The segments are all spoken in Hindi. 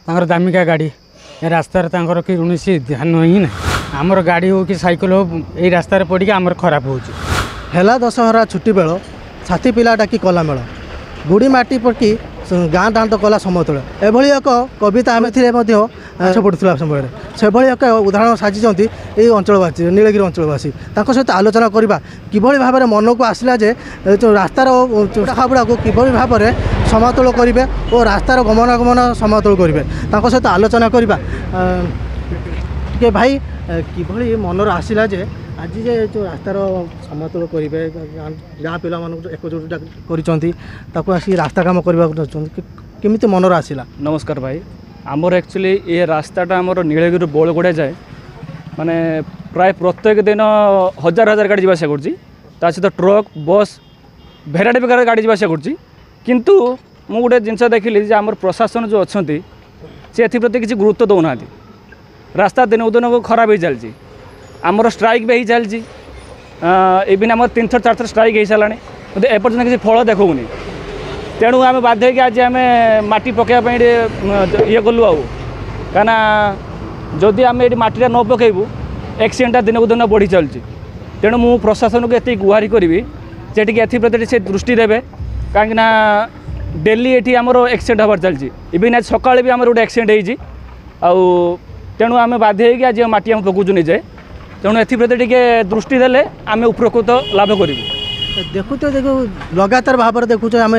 तांकर दामिका गाड़ी ए रास्तार तांकर कि कौन ध्यान ही ना आमर गाड़ी हो कि साइकिल हो यही रास्तार पड़ के आमर खराब हो दशहरा छुट्टी बेल छाती पिला डाकी कला मेल बुढ़ी माटी पड़की गाँ दांत कला समतल एभली एक कविता आम पढ़ुला समय से एक उदाहरण साजिंट ये अंचलवासी नीलगिरी अंचलवासी सहित आलोचना करवा किभली भाव में मन को आसला जे जो रास्तार चूड़ाखाबुड़ा को किभली भाव में समतल करेंगे और रास्तार गमनागमन समतल करेंगे सहित आलोचना करवा के भाई किभली मनर आसला जे आज जे जो रास्तार समतल करेंगे गाँ पिला एकजुट कर रास्ता काम करने केमी मनर आसला। नमस्कार भाई आमर एक्चुअली ये रास्ताटा आमर नीलगिरी बोलगोड़ा जाए माने प्राय प्रत्येक दिन हजार हजार गाड़ी जावास कर सहित ट्रक बस भेराइटी प्रकार गाड़ी जावास किंतु मु गोटे जिनस देखिली आमर प्रशासन जो अच्छा सी एप्रति किसी गुरुत्व दौना रास्ता दिन दिन को खराब हो चलती आमर स्ट्राइक भी हो चलती इवन आम 3 थर 4 थर स्ट्राइक हो सारा मतलब एपर्तन किसी फल देखनी तेणु आम बाध्य कि आज आम माटी पकड़ा ये कलु आउ कहीं जदि आम ये माटीटा न पकेबू एक्सीडेंटा दिन को दिन बढ़ी चलती तेणु मु प्रशासन को ये गुहारि करी जे एप्रति से दृष्टि देवे कहीं डेली ये आमर एक्सीडेंट हबार चलती इवन आज सकाଳେ भी आमर गोटे एक्सीडेंट हो तेणु आम बाध्य कि आज माटी आम पकाउछु निजे तेणु एप्रति टिके दृष्टि देले आम उपकृत लाभ करूँ देखु तो देखो लगातार भाव में देखुच आम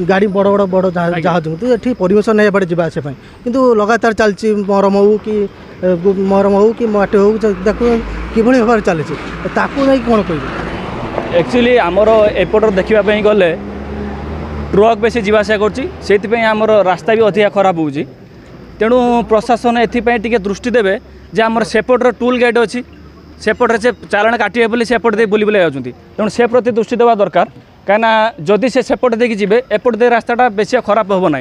गाड़ी बड़ बड़ बड़ जहाज ये परमिशन नहीं एपटे जावास किंतु लगातार चलती मरम हो कि माटी हो देखो कि भाव में चली नहीं कौन कह एक्चुअली आमर एपटर देखापी गले ट्रक बेसी जावास करमर रास्ता भी अधिक खराब हो तेणु प्रशासन एपाई दृष्टि देवे जे आमर सेपटर टूल गेट अच्छी सेपटे से चालाण काटे बोली सेपट दे बुली बुला जाती तेणु से प्रति दृष्टि देवा दरकार कहीं जदि से सेपट देकी जी एपट दे रास्ताटा बेसी खराब हम ना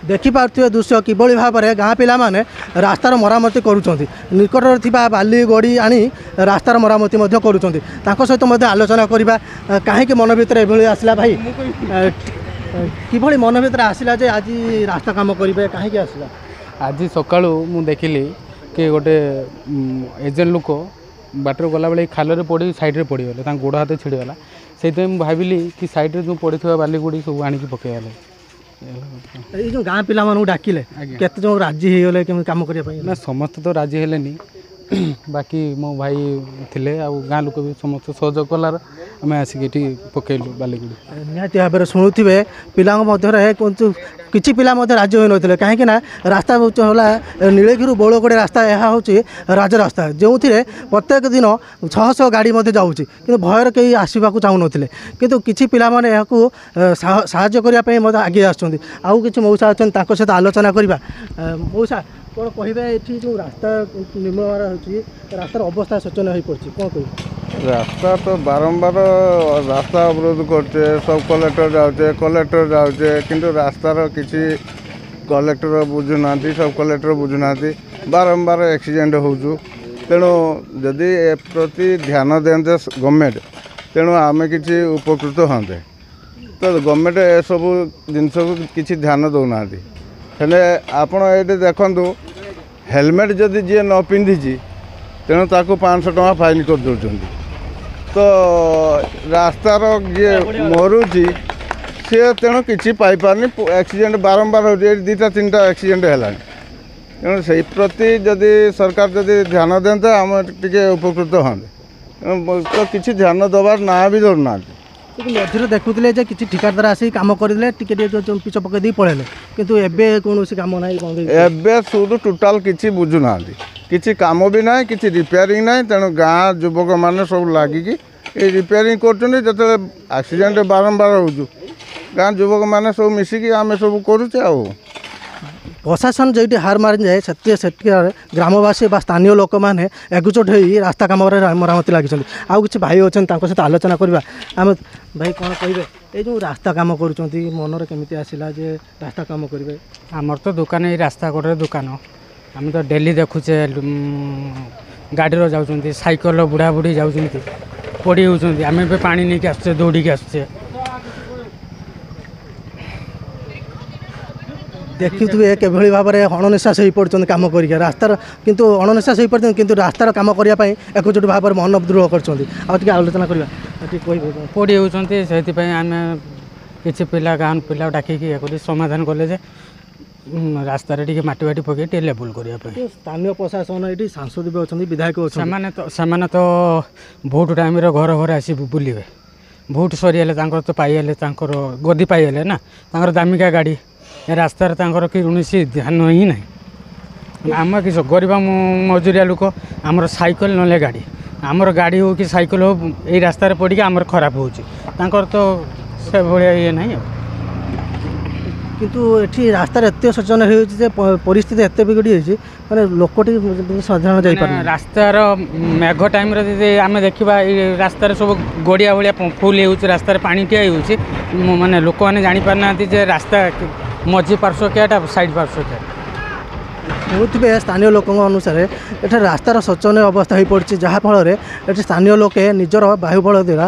देखिपे दृश्य किभली भाव में गाँ पिला माने रास्तार मरामती करुँच निकटर थिबा बाली गड़ी आनी रास्तार मरामती करुँच सहित आलोचना करवा कहीं मन भर एभली आसला भाई किभली मन भर आसला जे आज रास्ता काम करेंगे कहीं आसला आज सका मु देखिली कि गोटे एजेंट लोक बाटर गला बेले खाल पड़ी साइड में पड़गले गोड़ हाथ छिड़गला से भाविली कि साइड जो पड़ी बाली गुड़ी सब आणिक पकईगले ये जो गाँ पिला डाकिले केते जो राजी होगले कम करने ना समस्त तो राजी हेलेनी बाकी मो भाई थिले आ गाँ लोक भी समस्त सहयोग कलार आम आसिक पकईलु बालीगुड़ी निहाती भाव में शुणुवे पिला किसी पिला राजी हो ना कहीं रास्ता है नीलगिरी बोलगोड़े रास्ता यह हूँ राजरास्ता जो प्रत्येक दिन 600 गाड़ी जाऊँगी कि भयर कहीं आसवा चाहूँ ना कि किसी पिला साहाय्य करने आगे आउ कि मौसा अच्छा सहित आलोचना करवा मौसा कौन कहे ये जो रास्ता निर्माण हो रास्तार अवस्था शोचनीय हो पड़ी कौन कह रास्ता तो बारंबार रास्ता अवरोध करते सब कलेक्टर जाऊे किंतु रास्तार किसी कलेक्टर बुझुना सब कलेक्टर बुझुना बारंबार एक्सीडेंट हो तेणु जदि ए प्रति ध्यान देते गवर्नमेंट तेणु आम कि उपकृत हाँ तो गवर्नमेंट ए सब जिनस को किसी ध्यान दौना हेले आपण ये देखु हेलमेट जदि जी न पिंधि तेणु ताको 500 टଙ୍କା फाइन कर दौरान तो रास्तार जी मरुची सी तेणु कि पाइपारनी एक्सीडेंट बारंबार हो 2-3टा एक्सीडेंट है तेणु से प्रति जदि सरकार जदि ध्यान देते आम टे उपकृत हाँ तो किसी ध्यान दबार ना भी धरना मझे देखुले किसी ठिकादार आसिक कम करदे पिच पकई पड़े किंतु एबे कौन कम ना एबे शुद्ध टोटाल किसी बुझुना किसी कम भी ना किसी रिपेयरिंग ना तेणु गाँ युवक मैंने सब लगिकी रिपेयरिंग करते एक्सीडेंट बारंबार हो गाँ युवक मैंने सब मिसिकी आम सब करुचे प्रशासन जो हार मारी जाए से ग्रामवासी स्थानीय लोक मैंने एकजुट हो रास्ता कम मरामती लगी आउ कि भाई अच्छे सहित आलोचना करवा आम भाई कौन कहे ये जो रास्ता कम कर मनर केमी आसला जे रास्ता कम करेंगे आमर तो दुकान ये रास्ता कड़े दुकान आम तो डेली देखुचे गाड़ी जाऊँ साइकिल बुढ़ा बुढ़ी जाऊँ पड़ी होती आम ए पा नहीं आसुचे दौड़ी आसुचे ଦେଖୁଥିବେ କିଭଳି ଭାବରେ ଅଣନିଶ୍ୱାସ ହୋଇପଡ଼ୁଛନ୍ତି କାମ କରିକି ରାସ୍ତାର କିନ୍ତୁ ଅଣନିଶ୍ୱାସ ହୋଇପଡ଼ୁଛନ୍ତି କିନ୍ତୁ ରାସ୍ତାର କାମ କରିବା ପାଇଁ ଏକଜୁଟ ଭାବରେ ମନ ଦୃଢ଼ କରୁଛନ୍ତି। ଆଉ ଟିକେ ଆଲୋଚନା କରିବା ଟିକେ କହିବେ ପୋଡ଼ି ହେଉଛନ୍ତି। ସେଥିପାଇଁ ଆମେ କିଛି ପିଲା ଗାଁ ପିଲା ଡାକିକି ଇଏ କରି ସମାଧାନ କଲେ ଯେ ରାସ୍ତାରେ ଟିକେ ମାଟି ବାଟି ପକାଇ ଟିକେ ଲେବୁଲ୍ କରିବା ପାଇଁ। ସ୍ଥାନୀୟ ପ୍ରଶାସନ ଏଠି ସାଂସଦ ବି ଅଛନ୍ତି ବିଧାୟକ ଅଛନ୍ତି ସେମାନେ ତ ଭୋଟ୍ ଟାଇମ୍ରେ ଘର ଘର ଆସି ବୁଲିବେ। ଭୋଟ୍ ସରିଗଲେ ତାଙ୍କର ତ ପାଇଗଲେ ତାଙ୍କର ଗଦି ପାଇଗଲେ ନା ତାଙ୍କର ଦାମିକା ଗାଡ଼ି ଏ ରାସ୍ତାରେ ତାଙ୍କର କୌଣସି ଧ୍ୟାନ ହିଁ ନାହିଁ। ଆମ କିସ ଗରିବ ମଜୁରିଆ ଲୋକ ଆମର ସାଇକେଲ ନହେଲେ ଗାଡ଼ି ଆମର ଗାଡ଼ି ହେଉ କି ସାଇକେଲ ହେଉ ଏଇ ରାସ୍ତାରେ ପଡ଼ିକି ଆମର ଖରାପ ହେଉଛି ତାଙ୍କର ତ ସେଭଳିଆ ଇଏ ନାହିଁ ଆଉ। କିନ୍ତୁ ଏଠି ରାସ୍ତାରେ ଏତେ ସଚେତନ ହେଉଛି ଯେ ପରିସ୍ଥିତି ଏତେ ବିଗଡ଼ି ଯାଇଛି ମାନେ ଲୋକଟି ସାଧାରଣ ଯାଇପାରୁନି। ରାସ୍ତାର ମେଘ ଟାଇମ୍ରେ ଯଦି ଆମେ ଦେଖିବା ଏଇ ରାସ୍ତାରେ ସବୁ ଗଡ଼ିଆ ଭଳିଆ ଫୁଲ୍ ହେଉଛି ରାସ୍ତାରେ ପାଣି ଠିଆ ହେଉଛି ମାନେ ଲୋକମାନେ ଜାଣିପାରୁନାହାନ୍ତି ଯେ ରାସ୍ତା ମଝି ପାର୍ଶ୍ୱ କିଆଟା ସାଇଡ଼୍ ପାର୍ଶ୍ୱ କିଆ। ଶୁଣୁଥିବେ ସ୍ଥାନୀୟ ଲୋକଙ୍କ ଅନୁସାରେ ଏଠାରେ ରାସ୍ତାର ଶୋଚନୀୟ ଅବସ୍ଥା ହୋଇପଡ଼ିଛି ଯାହାଫଳରେ ଏଠି ସ୍ଥାନୀୟ ଲୋକେ ନିଜର ବାୟୁବଳ ଦ୍ୱାରା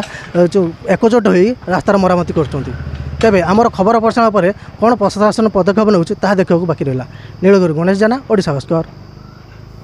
ଏକଜୁଟ ହୋଇ ରାସ୍ତାର ମରାମତି କରୁଛନ୍ତି। ତେବେ ଆମର ଖବର ପ୍ରସାରଣ ପରେ କ'ଣ ପ୍ରଶାସନ ପଦକ୍ଷେପ ନେଉଛି ତାହା ଦେଖିବାକୁ ବାକି ରହିଲା। ନୀଳଗିରି ଗଣେଶ ଜାନା ଓଡ଼ିଶା ଭାସ୍କର।